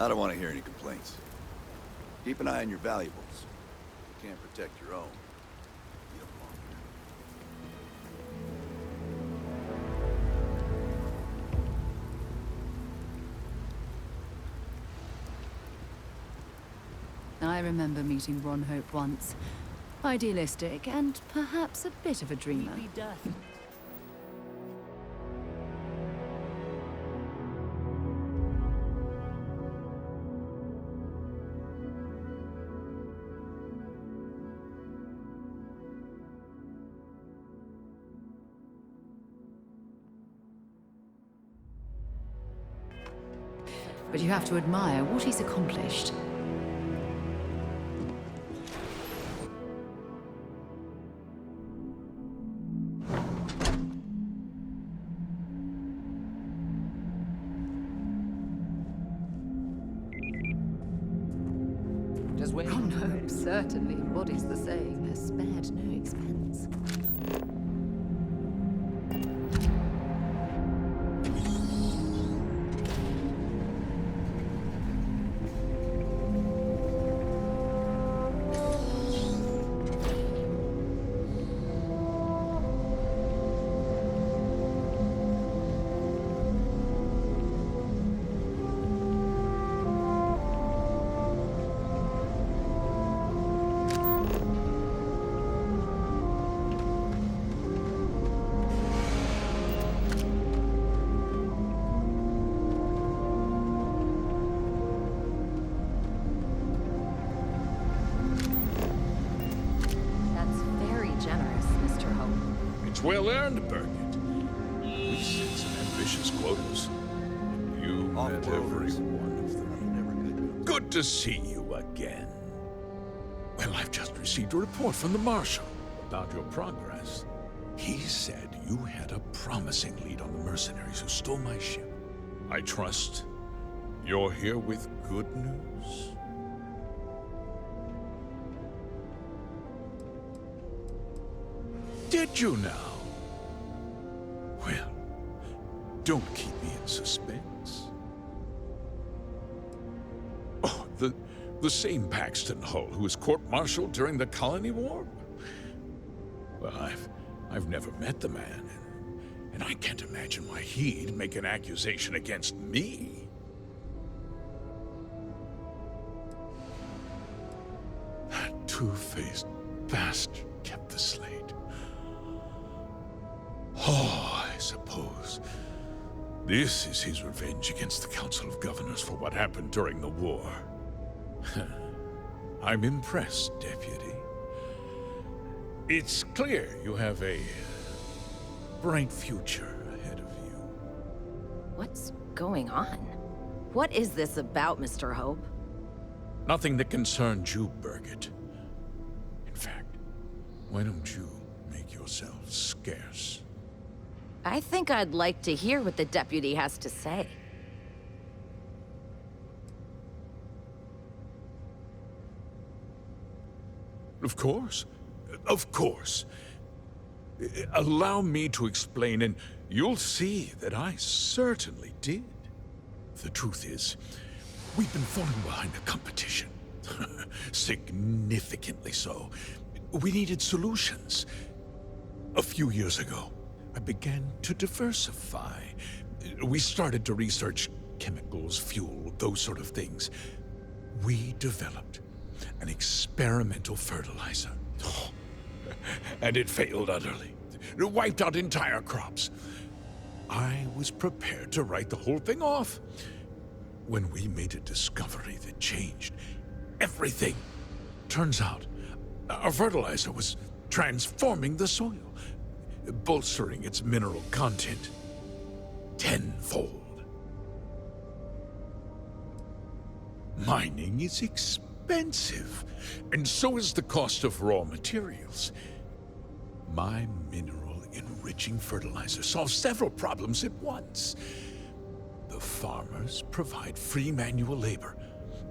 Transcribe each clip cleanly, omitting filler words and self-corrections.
I don't want to hear any complaints. Keep an eye on your valuables. If you can't protect your own, you don't belong here. I remember meeting Ron Hope once. Idealistic and perhaps a bit of a dreamer. But you have to admire what he's accomplished. Ron Hope certainly embodies the saying, has spared no expense. Well earned, Burkett. We set some ambitious quotas. You met every one of them. Good to see you again. Well, I've just received a report from the Marshal about your progress. He said you had a promising lead on the mercenaries who stole my ship. I trust you're here with good news? Did you now? Well, don't keep me in suspense. Oh, the same Paxton Hull who was court-martialed during the Colony War? Well, I've never met the man, and I can't imagine why he'd make an accusation against me. That two-faced bastard kept the slate. Oh, I suppose this is his revenge against the Council of Governors for what happened during the war. I'm impressed, Deputy. It's clear you have a bright future ahead of you. What's going on? What is this about, Mr. Hope? Nothing that concerns you, Burkett. In fact, why don't you make yourself scarce? I think I'd like to hear what the deputy has to say. Of course. Of course. Allow me to explain, and you'll see that I certainly did. The truth is, we've been falling behind the competition. Significantly so. We needed solutions. A few years ago, I began to diversify. We started to research chemicals, fuel, those sort of things. We developed an experimental fertilizer. Oh, and it failed utterly. It wiped out entire crops. I was prepared to write the whole thing off when we made a discovery that changed everything. Turns out, our fertilizer was transforming the soil, bolstering its mineral content tenfold. Mining is expensive, and so is the cost of raw materials. My mineral-enriching fertilizer solves several problems at once. The farmers provide free manual labor,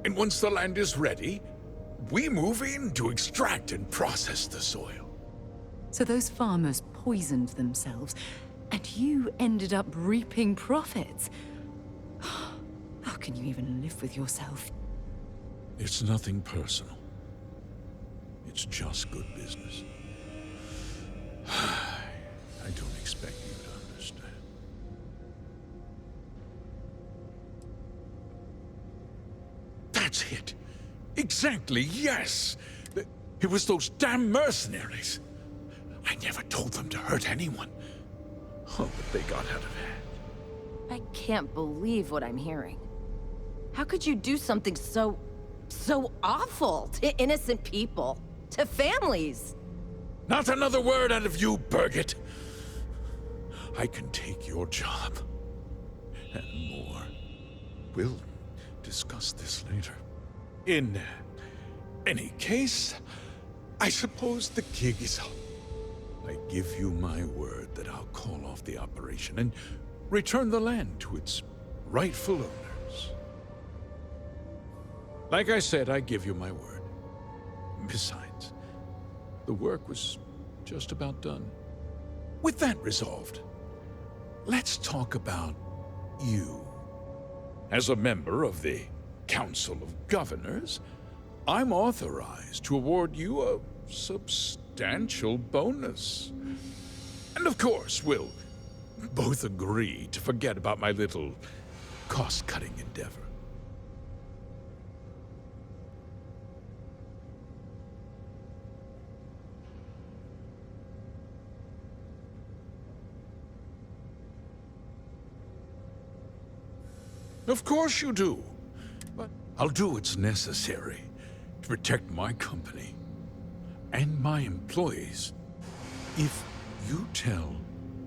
and once the land is ready, we move in to extract and process the soil. So those farmers poisoned themselves, and you ended up reaping profits. How can you even live with yourself? It's nothing personal. It's just good business. I don't expect you to understand. That's it. Exactly, yes. It was those damn mercenaries. I never told them to hurt anyone. Oh, but they got out of hand. I can't believe what I'm hearing. How could you do something so awful to innocent people, to families? Not another word out of you, Birgit. I can take your job. And more. We'll discuss this later. In any case, I suppose the gig is up. I give you my word that I'll call off the operation and return the land to its rightful owners. Like I said, I give you my word. Besides, the work was just about done. With that resolved, let's talk about you. As a member of the Council of Governors, I'm authorized to award you a substantial bonus. And of course, we'll both agree to forget about my little cost-cutting endeavor. Of course you do. But I'll do what's necessary to protect my company and my employees. If you tell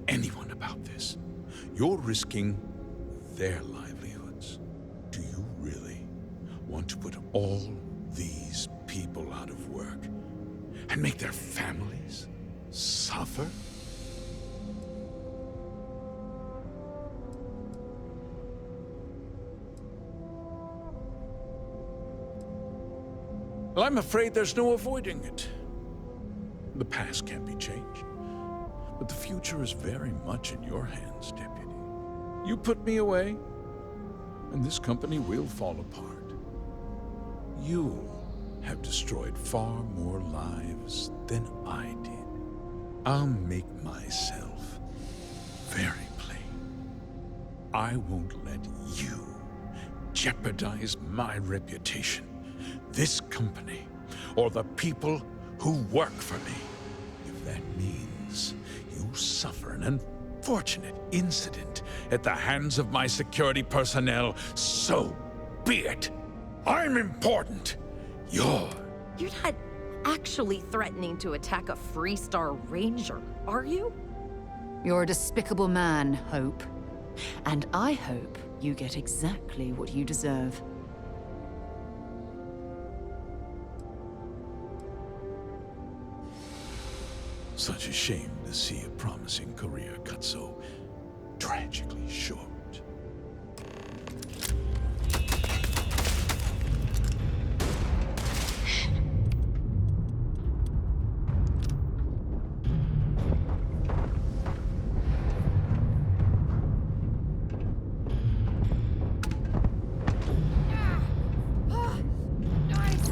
anyone about this, you're risking their livelihoods. Do you really want to put all these people out of work and make their families suffer? Well, I'm afraid there's no avoiding it. The past can't be changed, but the future is very much in your hands, Deputy. You put me away, and this company will fall apart. You have destroyed far more lives than I did. I'll make myself very plain. I won't let you jeopardize my reputation, this company, or the people who work for me. If that means you suffer an unfortunate incident at the hands of my security personnel, so be it. I'm important. You're not actually threatening to attack a Freestar Ranger, are you? You're a despicable man, Hope. And I hope you get exactly what you deserve. such a shame to see a promising career cut so tragically short.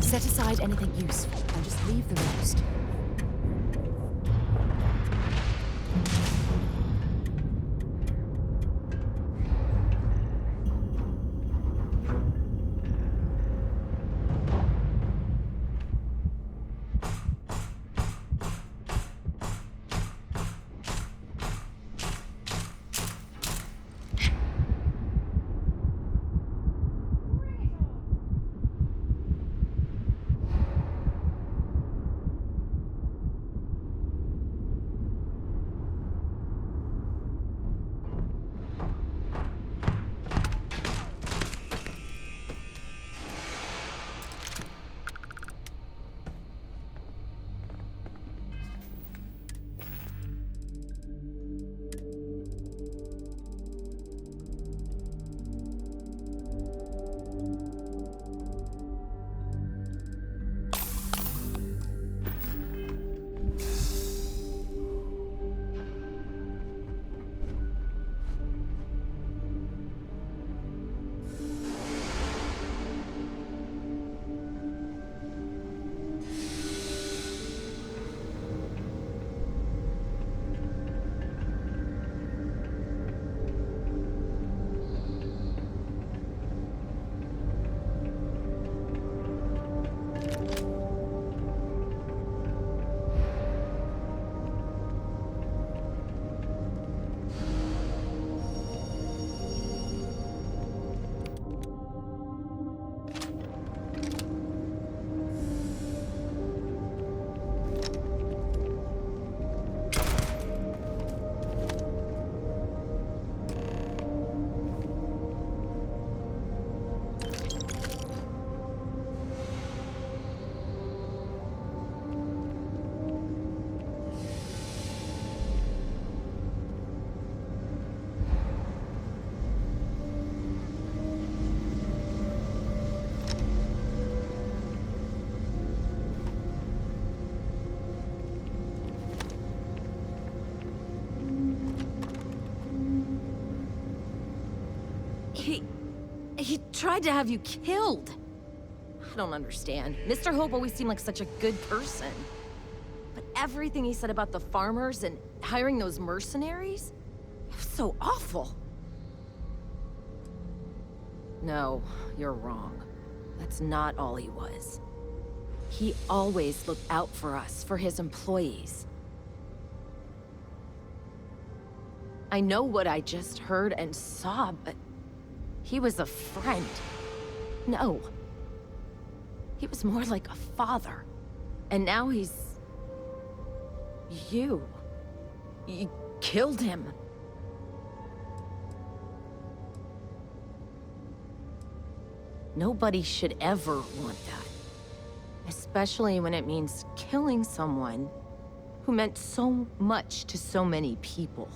Set aside anything useful and just leave the rest. He tried to have you killed. I don't understand. Mr. Hope always seemed like such a good person. But everything he said about the farmers and hiring those mercenaries, it was so awful. No, you're wrong. That's not all he was. He always looked out for us, for his employees. I know what I just heard and saw, but he was a friend. No. He was more like a father. And now he's... You killed him. Nobody should ever want that. Especially when it means killing someone who meant so much to so many people.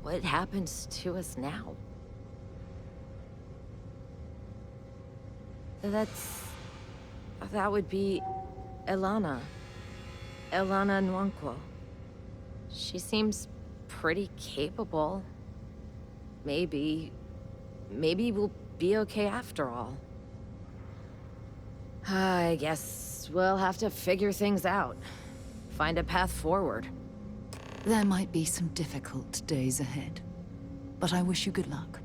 What happens to us now? That would be Elana. Elana Nwankwo. She seems pretty capable. Maybe we'll be okay after all. I guess we'll have to figure things out. Find a path forward. There might be some difficult days ahead, but I wish you good luck.